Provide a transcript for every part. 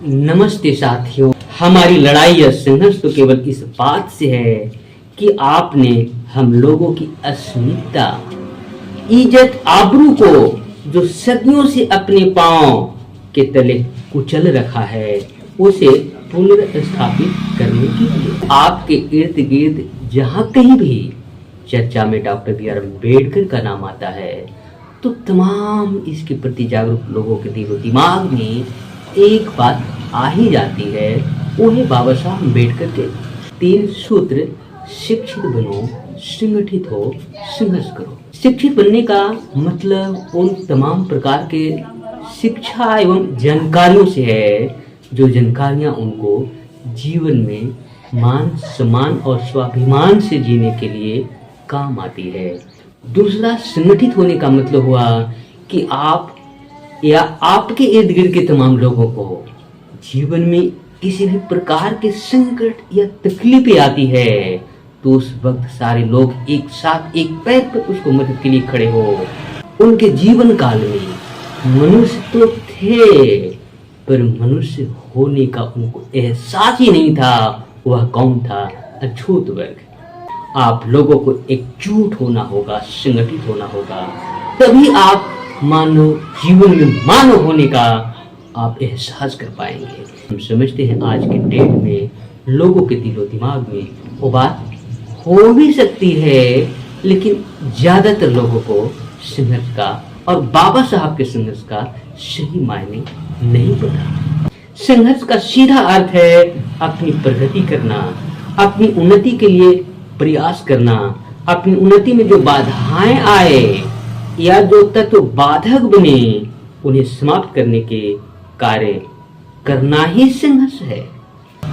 नमस्ते साथियों। हमारी लड़ाई या संघर्ष तो केवल इस बात से है कि आपने हम लोगों की अस्मिता, इज्जत, आबरू को जो सदियों से अपने पांव के तले कुचल रखा है, उसे पुनर्स्थापित करने के लिए आपके इर्द गिर्द जहां कहीं भी चर्चा में डॉक्टर बी आर अम्बेडकर का नाम आता है, तो तमाम इसके प्रति जागरूक लोगों के दिलो दिमाग में एक बात आ ही जाती है। वो है बाबा साहब अम्बेडकर के 3 सूत्र: शिक्षित बनो, संगठित हो, संघर्ष करो। शिक्षित बनने का मतलब उन तमाम प्रकार के शिक्षा एवं जानकारियों से है जो जानकारियां उनको जीवन में मान, सम्मान और स्वाभिमान से जीने के लिए काम आती है। दूसरा, संगठित होने का मतलब हुआ कि आप या आपके इर्द गिर्द के तमाम लोगों को जीवन में किसी भी प्रकार के संकट या तकलीफें आती है तो उस वक्त सारे लोग एक साथ एक पैर पर उसको मदद के लिए खड़े हो। उनके जीवन काल में मनुष्य तो थे, पर मनुष्य होने का उनको एहसास ही नहीं था। वह कौन था? अछूत वर्ग। आप लोगों को एकजुट होना होगा, संगठित होना होगा, तभी आप मानव जीवन में मानव होने का आप एहसास कर पाएंगे। हम समझते हैं आज के डेट में लोगों के दिलो दिमाग में वो बात हो भी सकती है, लेकिन ज्यादातर लोगों को संघर्ष का और बाबा साहब के संघर्ष का सही मायने नहीं पता। संघर्ष का सीधा अर्थ है अपनी प्रगति करना, अपनी उन्नति के लिए प्रयास करना, अपनी उन्नति में जो बाधाएं आए या जो तत्व बाधक बने उन्हें समाप्त करने के कार्य करना ही संघर्ष है।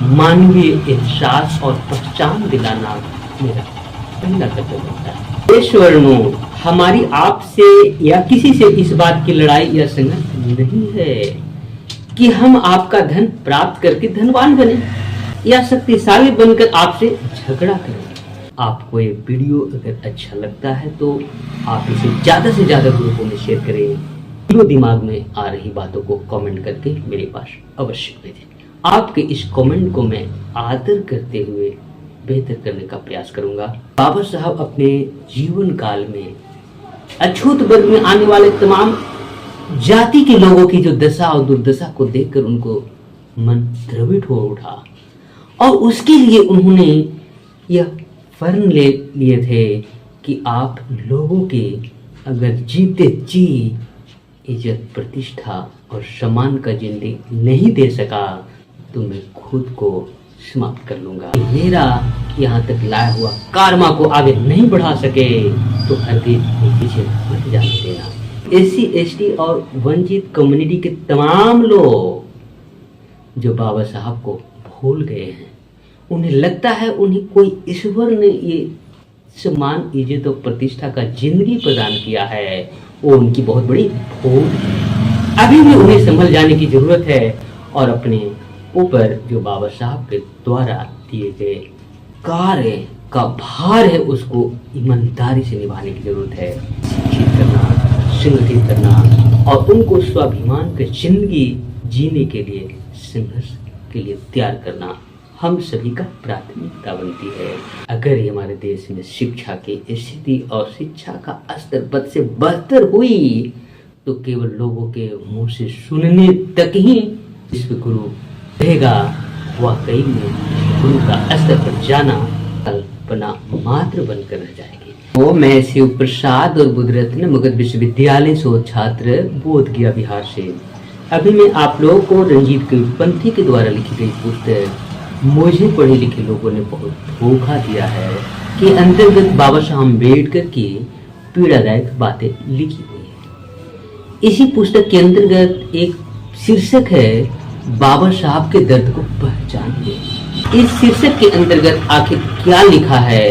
मानवीय एहसास और पहचान दिलाना मेरा पहला कर्तव्य होता है। ईश्वरों, हमारी आपसे या किसी से इस बात की लड़ाई या संघर्ष नहीं है कि हम आपका धन प्राप्त करके धनवान बने या शक्तिशाली बनकर आपसे झगड़ा करें। आपको ये वीडियो अगर अच्छा लगता है तो आप इसे ज्यादा से ज्यादा ग्रुपों में शेयर करें। वीडियो दिमाग में आ रही बातों को कमेंट करके मेरे पास अवश्य भेजें। आपके इस कमेंट को मैं आदर करते हुए बेहतर करने का प्रयास करूंगा। बाबा साहब अपने जीवन काल में अछूत वर्ग में आने वाले तमाम जाति के लोगों की जो दशा और दुर्दशा को देखकर उनको मन द्रवित हो उठा और उसके लिए उन्होंने यह फर्म ले लिए थे कि आप लोगों के अगर जीते जी इज्जत, प्रतिष्ठा और सम्मान का जिंदगी नहीं दे सका तो मैं खुद को समाप्त कर लूंगा। मेरा यहाँ तक लाया हुआ कार्मा को आगे नहीं बढ़ा सके तो हरगिज पीछे मत जाने देना। एससी, एसटी और वंचित कम्युनिटी के तमाम लोग जो बाबा साहब को भूल गए हैं, उन्हें लगता है उन्हें कोई ईश्वर ने ये सम्मान, इज्जत और प्रतिष्ठा का जिंदगी प्रदान किया है, वो उनकी बहुत बड़ी भूल है। अभी भी उन्हें संभल जाने की जरूरत है और अपने ऊपर जो बाबा साहब के द्वारा दिए गए कार्य का भार है उसको ईमानदारी से निभाने की जरूरत है। शिक्षित करना, संगठित करना और उनको स्वाभिमान की जिंदगी जीने के लिए संघर्ष के लिए तैयार करना हम सभी का प्राथमिकता बनती है। अगर ये हमारे देश में शिक्षा की स्थिति और शिक्षा का स्तर बद से बदतर हुई तो केवल लोगों के मुंह से सुनने तक ही विश्व गुरु रहेगा। वाकई में गुरु का स्तर पर जाना कल्पना मात्र बनकर रह जाएगी। वो मैं शिव प्रसाद और बुद्ध रत्न मगध विश्वविद्यालय शोध छात्र, बोध गया, बिहार से। अभी मैं आप लोगों को रंजीत पंथी के द्वारा लिखी गई पुस्तक मुझे पढ़े लिखे लोगों ने बहुत धोखा दिया है कि अंतर्गत बाबा साहब अम्बेडकर की पीड़ादायक बातें लिखी हुई है। इसी पुस्तक के अंतर्गत एक शीर्षक है बाबा साहब के दर्द को पहचानिए। इस शीर्षक के अंतर्गत आखिर क्या लिखा है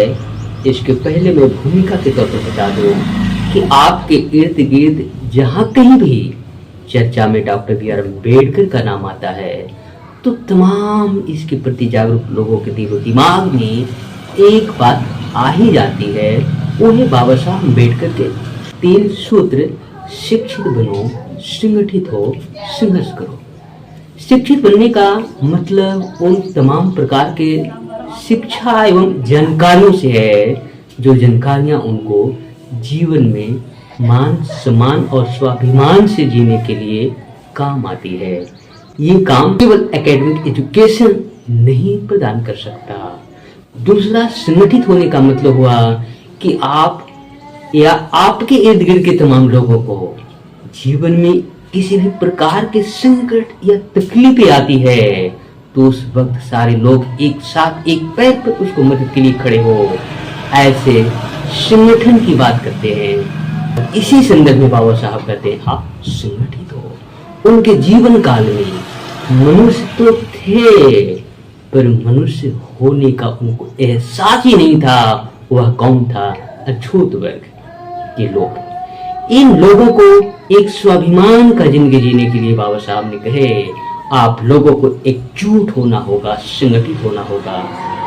इसके पहले मैं भूमिका के तौर पर बता दूं कि आपके इर्द गिर्द जहां कहीं भी चर्चा में डॉक्टर बी आर अम्बेडकर का नाम आता है तो तमाम इसके प्रति जागरूक लोगों के दिलो दिमाग में एक बात आ ही जाती है। वो है बाबा साहब अम्बेडकर के 3 सूत्र: शिक्षित बनो, संगठित हो, संघर्ष करो। शिक्षित बनने का मतलब उन तमाम प्रकार के शिक्षा एवं जानकारियों से है जो जानकारियां उनको जीवन में मान सम्मान और स्वाभिमान से जीने के लिए काम आती है। ये काम केवल एकेडमिक एजुकेशन नहीं प्रदान कर सकता। दूसरा, संगठित होने का मतलब हुआ कि आप या आपके इर्द गिर्द के तमाम लोगों को जीवन में किसी भी प्रकार के संकट या तकलीफें आती है तो उस वक्त सारे लोग एक साथ एक पैर पर उसको मदद के लिए खड़े हो, ऐसे संगठन की बात करते हैं। इसी संदर्भ में बाबा साहब कहते हैं आप संगठित हो। उनके जीवन काल में मनुष्य तो थे पर मनुष्य होने का उनको एहसास ही नहीं था। वह कौन था? अछूत वर्ग के लोग। इन लोगों को एक स्वाभिमान का जिंदगी जीने के लिए बाबा साहब ने कहे आप लोगों को एकजुट होना होगा, संगठित होना होगा,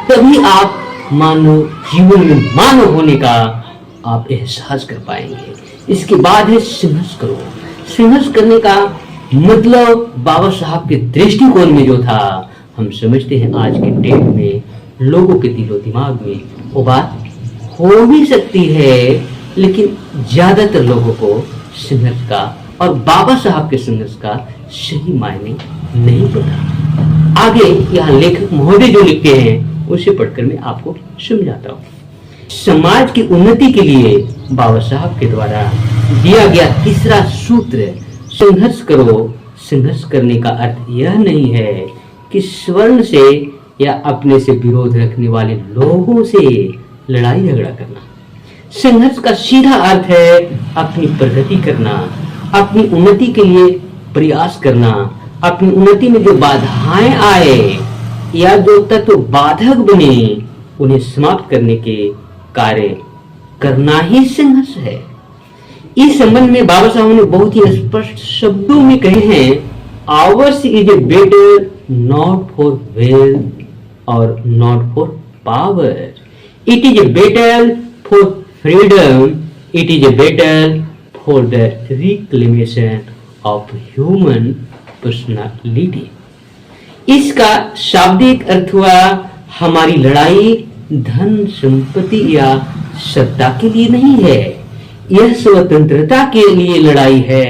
तभी आप मानव जीवन में मानव होने का आप एहसास कर पाएंगे। इसके बाद है संघर्ष करो। संघर्ष करने का मतलब बाबा साहब के दृष्टिकोण में जो था, हम समझते हैं आज के डेट में लोगों के दिलो दिमाग में वो बात हो भी सकती है, लेकिन ज्यादातर लोगों को संघर्ष का और बाबा साहब के संघर्ष का सही मायने नहीं पता। आगे यहाँ लेखक महोदय जो लिखते हैं उसे पढ़कर मैं आपको समझाता हूँ। समाज की उन्नति के लिए बाबा साहब के द्वारा दिया गया तीसरा सूत्र संघर्ष करो। संघर्ष करने का अर्थ यह नहीं है कि स्वर्ण से या अपने से विरोध रखने वाले लोगों से लड़ाई झगड़ा करना। संघर्ष का सीधा अर्थ है अपनी प्रगति करना, अपनी उन्नति के लिए प्रयास करना, अपनी उन्नति में जो बाधाएं आए या जो तत्व बाधक बने उन्हें समाप्त करने के कार्य करना ही संघर्ष है। इस संबंध में बाबा साहब ने बहुत ही स्पष्ट शब्दों में कहे हैं, ours is a battle not for wealth और not for power, it is a battle for freedom, it is a battle for the reclamation of human personality. इसका शाब्दिक अर्थ हुआ हमारी लड़ाई धन संपत्ति या सत्ता के लिए नहीं है, यह स्वतंत्रता के लिए लड़ाई है,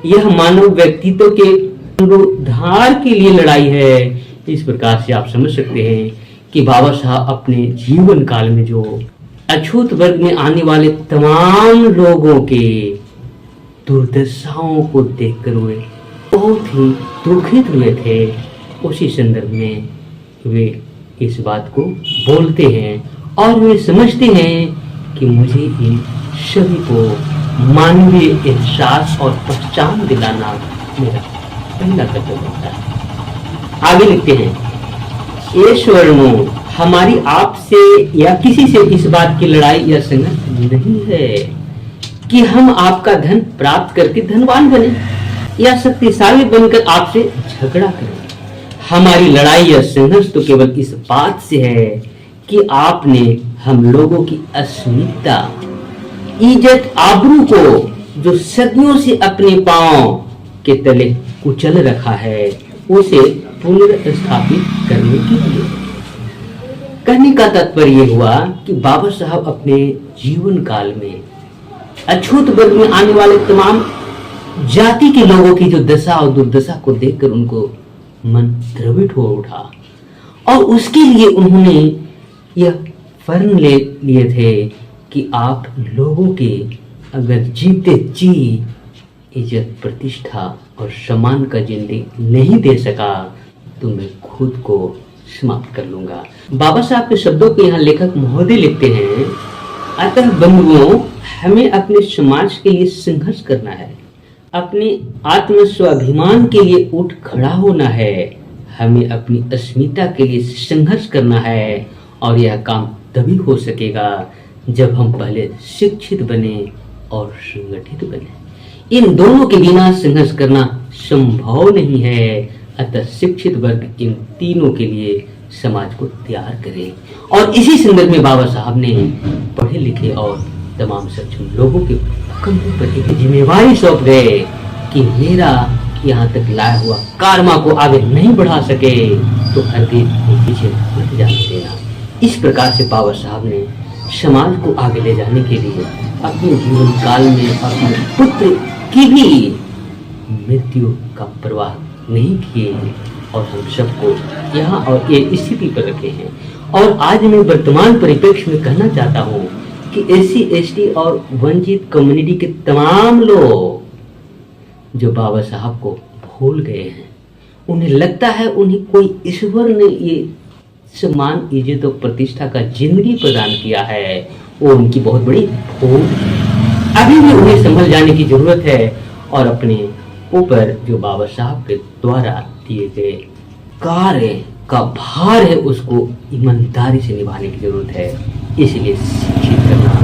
यह मानव व्यक्तित्व के पुनरुद्धार के लिए लड़ाई है। इस प्रकार से आप समझ सकते हैं कि बाबा साहब अपने जीवन काल में जो अछूत वर्ग में आने वाले तमाम लोगों के दुर्दशाओं को देखकर वे बहुत ही दुखित हुए थे। उसी संदर्भ में वे इस बात को बोलते हैं और वे समझते हैं कि मुझे इन सभी को मानवीय एहसास और पहचान दिलाना मेरा पहला कर्तव्य होता है। आगे लिखते हैं, ये स्वर्णों हमारी आपसे या किसी से इस बात की लड़ाई या संघर्ष नहीं है कि हम आपका धन प्राप्त करके धनवान बने या शक्तिशाली बनकर आपसे झगड़ा करें। हमारी लड़ाई या संघर्ष तो केवल इस बात से है कि आपने हम लोगों की अस्मिता, इज्जत, आबरू को जो सदियों से अपने पांव के तले कुचल रखा है उसे पुनर्स्थापित करने के लिए। कहने का तात्पर्य हुआ कि बाबा साहब अपने जीवन काल में अछूत वर्ग में आने वाले तमाम जाति के लोगों की जो दशा और दुर्दशा को देखकर उनको मन द्रवित हो उठा और उसके लिए उन्होंने यह फर्म ले लिए थे कि आप लोगों के अगर जीते जी इज्जत, प्रतिष्ठा और सम्मान का जिंदगी नहीं दे सका तो मैं खुद को समाप्त कर लूंगा। बाबा साहब के शब्दों को यहाँ लेखक महोदय लिखते हैं, अतः बंधुओं हमें अपने समाज के लिए संघर्ष करना है, अपने आत्म स्वाभिमान के लिए उठ खड़ा होना है, हमें अपनी अस्मिता के लिए संघर्ष करना है और यह काम तभी हो सकेगा जब हम पहले शिक्षित बने और संगठित बने। इन दोनों के बिना संघर्ष करना संभव नहीं है। अतः शिक्षित वर्ग इन तीनों के लिए समाज को तैयार करे। और इसी संदर्भ में बाबा साहब ने पढ़े लिखे और तमाम सक्षम लोगों के कंधों पर एक जिम्मेवारी सौंप गए कि मेरा यहाँ तक लाया हुआ कार्मा को आगे नहीं बढ़ा सके तो हरगिज पीछे मत जाने देना। इस प्रकार से बाबा साहब ने समाज को आगे ले जाने के लिए अपने जीवन काल में अपने पुत्र की भी मृत्यु का परवाह नहीं किए और हम सबको यहाँ और ये स्थिति पर रखे हैं। और आज मैं वर्तमान परिप्रेक्ष्य में कहना चाहता हूँ कि SC ST और वंचित कम्युनिटी के तमाम लोग जो बाबा साहब को भूल गए हैं, उन्हें लगता है उन्हें कोई ईश्वर ने ये सम्मान, इज्जत और प्रतिष्ठा का जिंदगी प्रदान किया है, वो उनकी बहुत बड़ी भूल है। अभी भी उन्हें संभल जाने की जरूरत है और अपने ऊपर जो बाबा साहब के द्वारा दिए गए कार्य का भार है उसको ईमानदारी से निभाने की जरूरत है। इसलिए शिक्षित करना,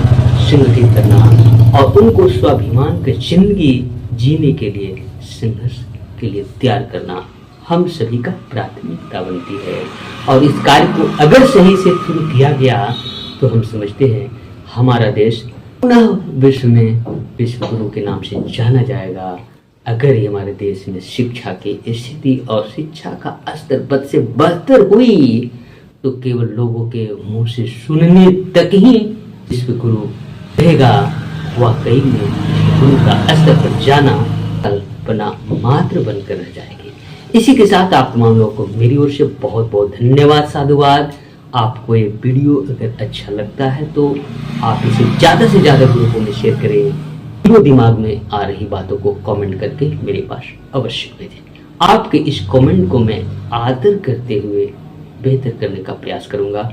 संगठित करना और उनको स्वाभिमान की जिंदगी जीने के लिए संघर्ष के लिए तैयार करना हम सभी का प्राथमिकता बनती है। और इस कार्य को अगर सही से शुरू किया गया तो हम समझते हैं हमारा देश पुनः विश्व में विश्व गुरु के नाम से जाना जाएगा। अगर ये हमारे देश में शिक्षा की स्थिति और शिक्षा का स्तर बद से बदतर हुई तो केवल लोगों के मुंह से सुनने तक ही विश्व गुरु रहेगा। वाकई में गुरु का स्तर पर जाना कल्पना मात्र बनकर रह जाएगी। इसी के साथ आप तमाम लोगों को मेरी ओर से बहुत बहुत धन्यवाद, साधुवाद। आपको ये वीडियो अगर अच्छा लगता है तो आप इसे ज़्यादा से ज़्यादा ग्रुपों में शेयर करें। जो दिमाग में आ रही बातों को कमेंट करके मेरे पास अवश्य भेजें। आपके इस कमेंट को मैं आदर करते हुए बेहतर करने का प्रयास करूंगा।